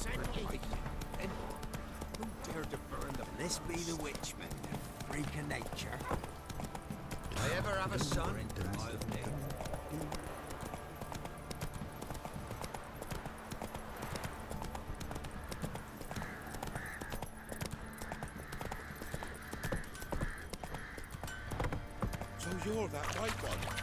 Sandy. And who dared to burn them? This be the witchman, a freak of nature. I ever have a son? I'll name. So you're that white one?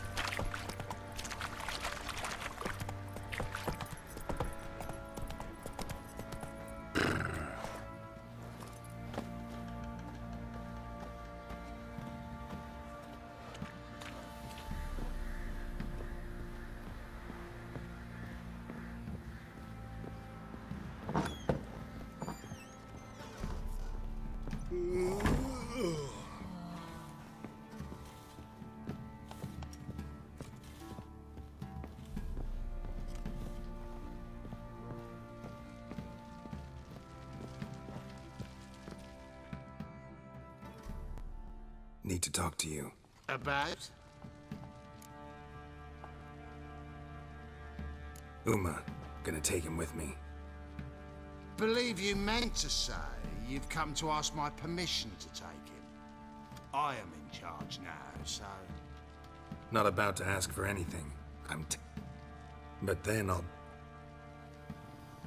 Need to talk to you. About? Uma. Gonna take him with me. Believe you meant to say you've come to ask my permission to take him. I am in charge now, so... Not about to ask for anything. But then I'll...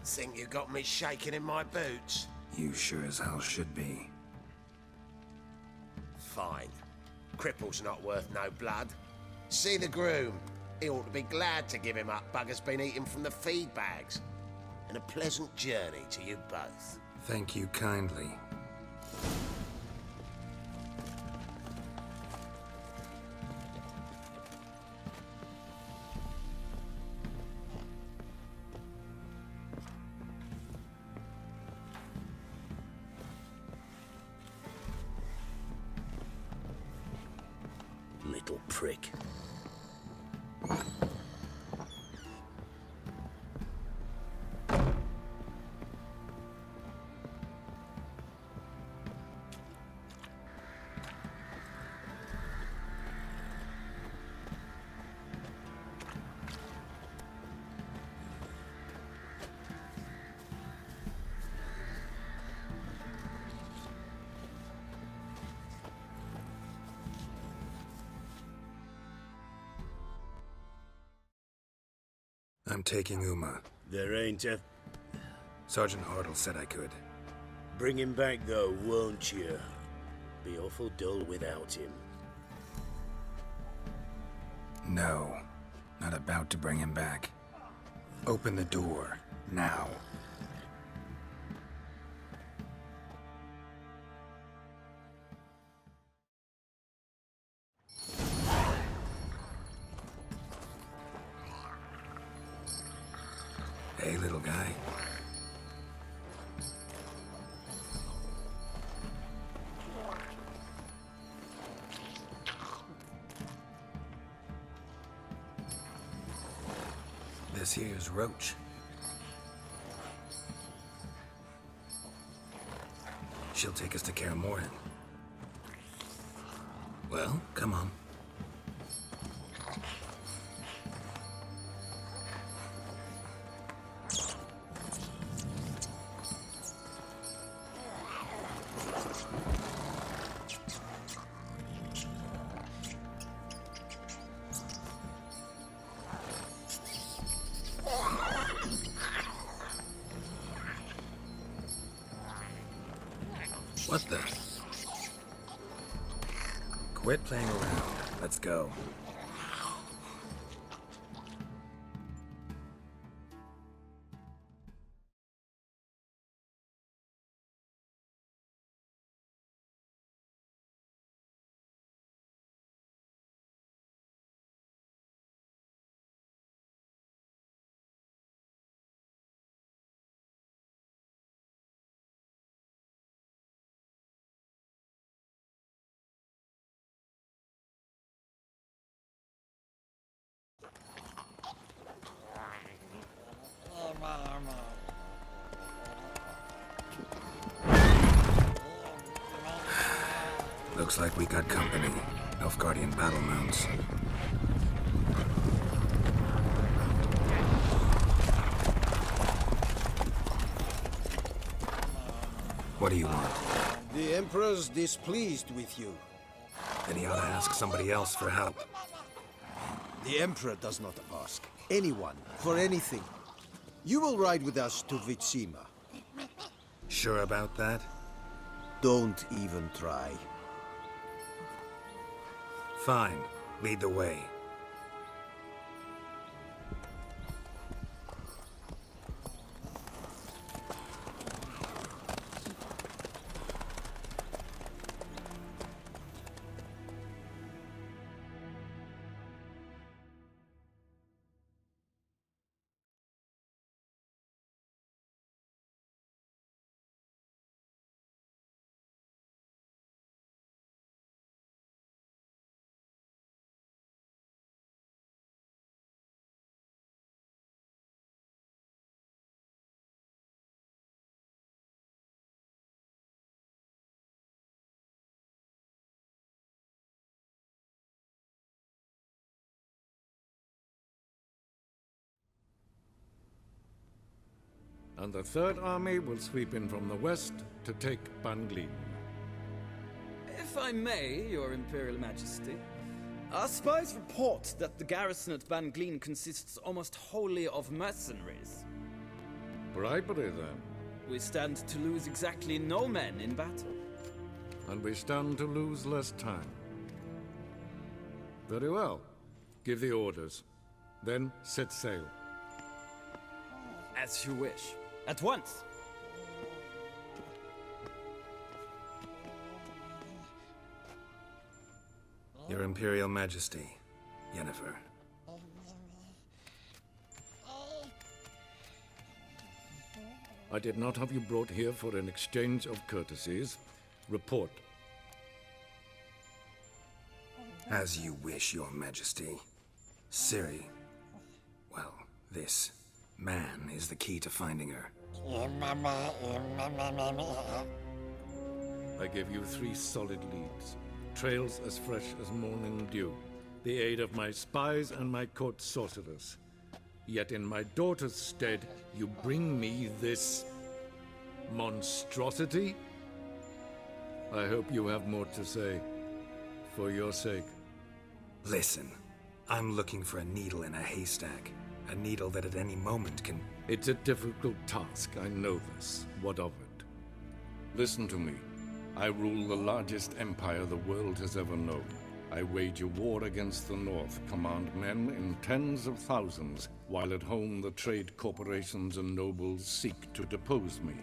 Think you got me shaking in my boots? You sure as hell should be. Fine. Cripple's not worth no blood. See the groom. He ought to be glad to give him up. Bugger's been eating from the feed bags. And a pleasant journey to you both. Thank you kindly. Little prick. I'm taking Uma. There ain't a... Sergeant Hartle said I could. Bring him back though, won't you? Be awful dull without him. No. Not about to bring him back. Open the door. Now. Hey, little guy. This here's Roach. She'll take us to Kaer Morhen. Well, come on. What the? Quit playing around. Let's go. Looks like we got company. Nilfgaardian battle mounts. What do you want? The Emperor's displeased with you. Then he ought to ask somebody else for help. The Emperor does not ask anyone for anything. You will ride with us to Vitsima. Sure about that? Don't even try. Fine. Lead the way. And the Third Army will sweep in from the west to take Banglin. If I may, Your Imperial Majesty, our spies report that the garrison at Banglin consists almost wholly of mercenaries. Bribery, then. We stand to lose exactly no men in battle. And we stand to lose less time. Very well. Give the orders. Then set sail. As you wish. At once! Your Imperial Majesty, Yennefer. I did not have you brought here for an exchange of courtesies. Report. As you wish, Your Majesty. Ciri. Well, this man is the key to finding her. I give you 3 solid leads. Trails as fresh as morning dew. The aid of my spies and my court sorcerers. Yet in my daughter's stead, you bring me this monstrosity? I hope you have more to say. For your sake. Listen, I'm looking for a needle in a haystack. A needle that at any moment can... It's a difficult task, I know this. What of it? Listen to me. I rule the largest empire the world has ever known. I wage a war against the North, command men in tens of thousands, while at home the trade corporations and nobles seek to depose me.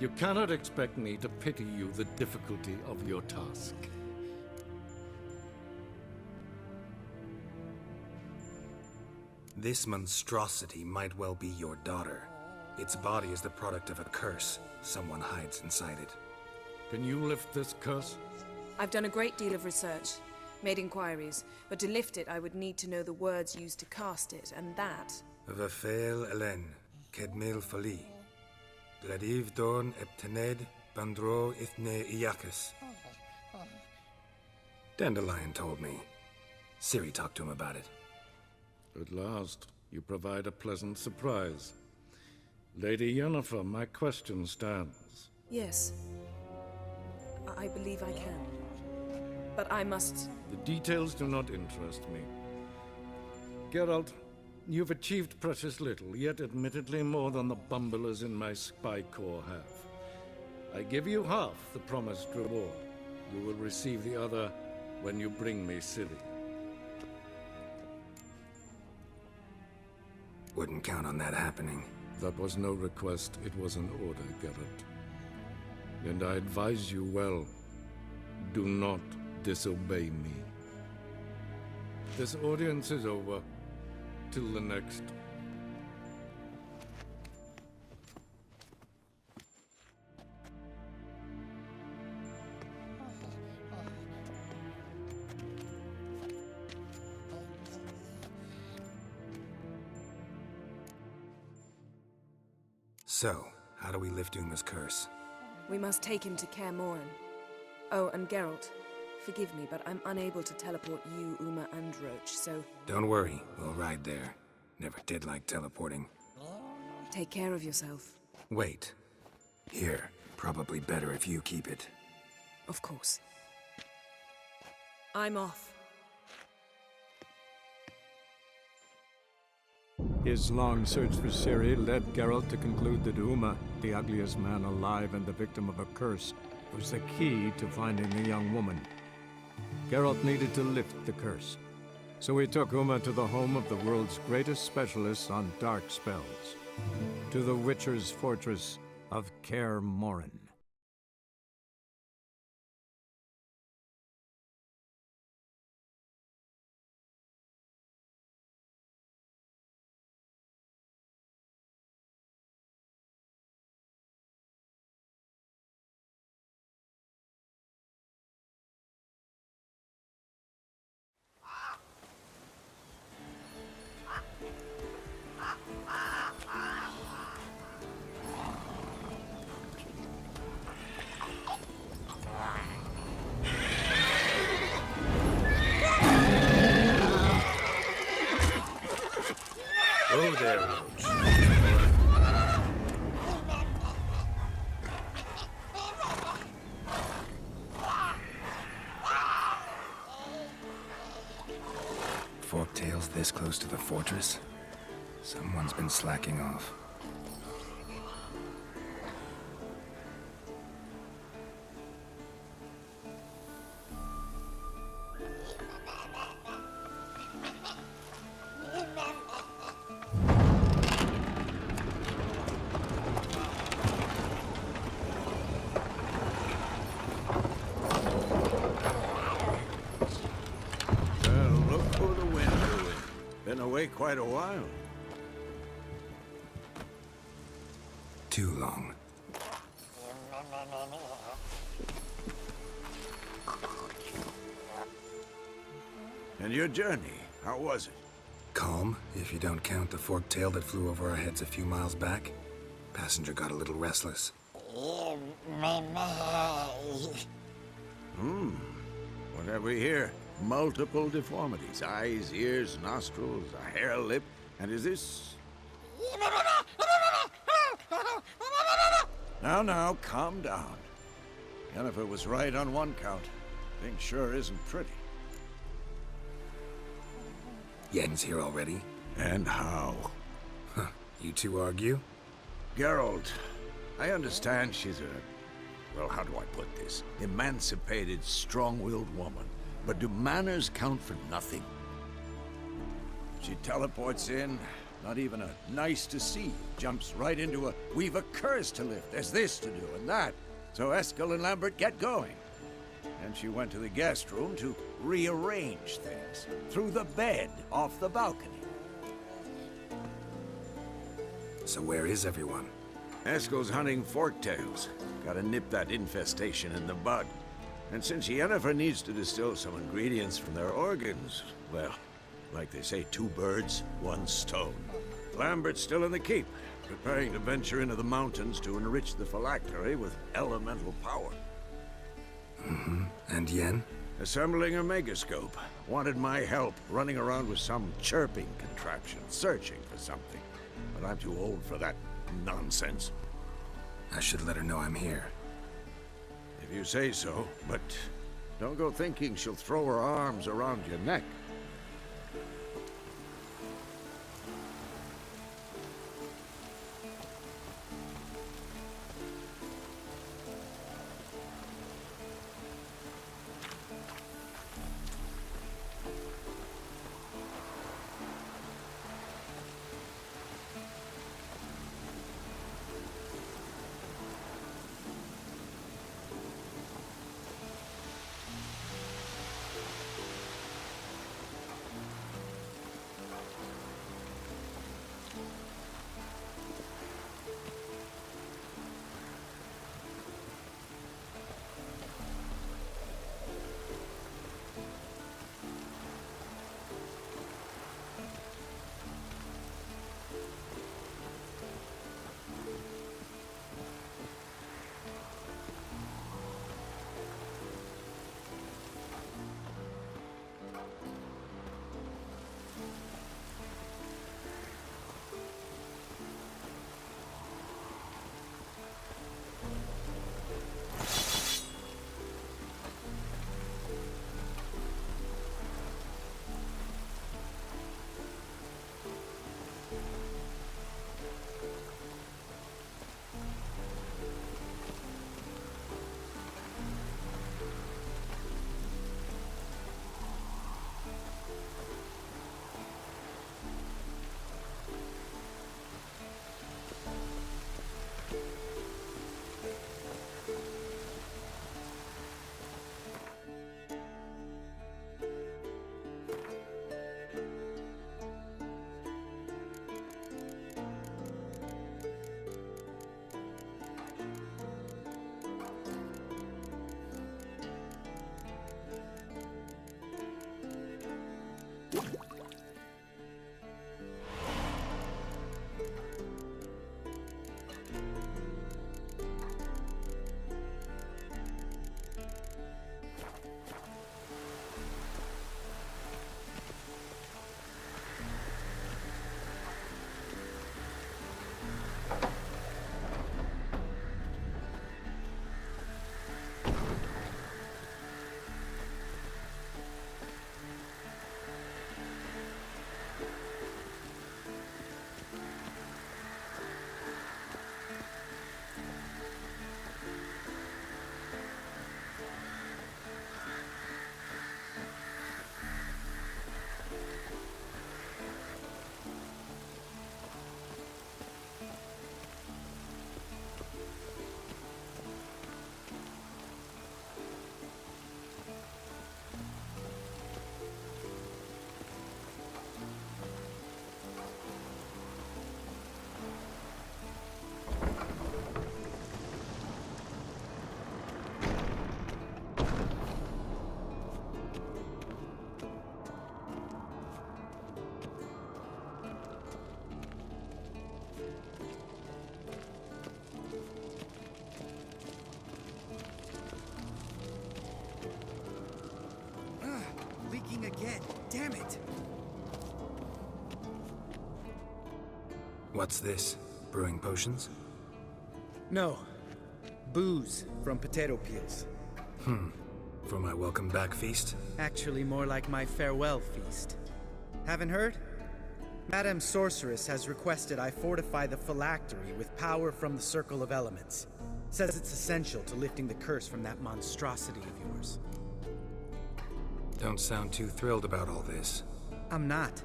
You cannot expect me to pity you the difficulty of your task. This monstrosity might well be your daughter. Its body is the product of a curse. Someone hides inside it. Can you lift this curse? I've done a great deal of research, made inquiries, but to lift it I would need to know the words used to cast it, and that... Vafel Elen, Kedmil Fali. Gladiv Dorn Eptened, Bandro Ithne Iakis. Dandelion told me. Ciri talked to him about it. At last, you provide a pleasant surprise. Lady Yennefer, my question stands. Yes. I believe I can. But I must... The details do not interest me. Geralt, you've achieved precious little, yet admittedly more than the bumblers in my spy corps have. I give you half the promised reward. You will receive the other when you bring me Ciri. Wouldn't count on that happening. That was no request, it was an order, Geralt. And I advise you well, do not disobey me. This audience is over. Till the next. So, how do we lift Uma's curse? We must take him to Kaer Morhen. Oh, and Geralt, forgive me, but I'm unable to teleport you, Uma, and Roach, so... Don't worry, we'll ride there. Never did like teleporting. Take care of yourself. Wait. Here. Probably better if you keep it. Of course. I'm off. His long search for Ciri led Geralt to conclude that Uma, the ugliest man alive and the victim of a curse, was the key to finding the young woman. Geralt needed to lift the curse, so he took Uma to the home of the world's greatest specialists on dark spells, to the Witcher's fortress of Kaer Morhen. Oh there, Roach. Forktails this close to the fortress? Someone's been slacking off. Quite a while. Too long. And your journey, how was it? Calm, if you don't count the forktail that flew over our heads a few miles back. Passenger got a little restless. What have we here? Multiple deformities. Eyes, ears, nostrils, a hair lip. And is this... Now, calm down. Yennefer was right on one count. Thing sure isn't pretty. Yen's here already? And how? Huh. You two argue? Geralt, I understand she's a... Well, how do I put this? Emancipated, strong-willed woman. But do manners count for nothing? She teleports in, not even a nice to see, jumps right into a we've a curse to lift, there's this to do and that. So Eskel and Lambert get going. And she went to the guest room to rearrange things. Through the bed, off the balcony. So where is everyone? Eskel's hunting forktails. Gotta nip that infestation in the bud. And since Yennefer needs to distill some ingredients from their organs, well, like they say, 2 birds, 1 stone. Lambert's still in the keep, preparing to venture into the mountains to enrich the phylactery with elemental power. And Yen? Assembling a megascope. Wanted my help running around with some chirping contraption, searching for something. But I'm too old for that nonsense. I should let her know I'm here. If you say so, but don't go thinking she'll throw her arms around your neck. Damn it! What's this? Brewing potions? No. Booze from potato peels. For my welcome back feast? Actually, more like my farewell feast. Haven't heard? Madame Sorceress has requested I fortify the phylactery with power from the Circle of Elements. Says it's essential to lifting the curse from that monstrosity of yours. Don't sound too thrilled about all this. I'm not.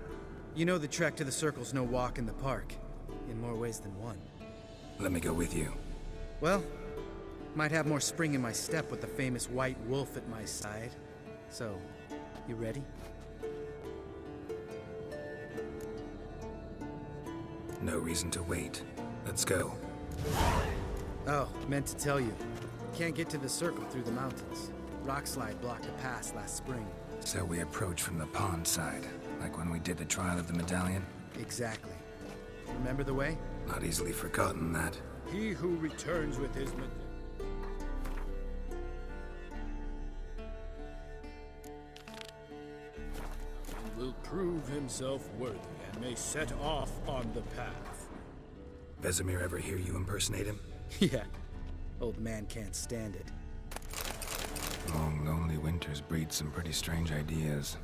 You know the trek to the Circle's no walk in the park. In more ways than one. Let me go with you. Well, might have more spring in my step with the famous white wolf at my side. So, you ready? No reason to wait. Let's go. Oh, meant to tell you. Can't get to the Circle through the mountains. Rockslide blocked the pass last spring. So we approach from the pond side, like when we did the trial of the medallion? Exactly. Remember the way? Not easily forgotten, that. He who returns with his will prove himself worthy and may set off on the path. Vesemir ever hear you impersonate him? Yeah. Old man can't stand it. Long, lonely winters breed some pretty strange ideas.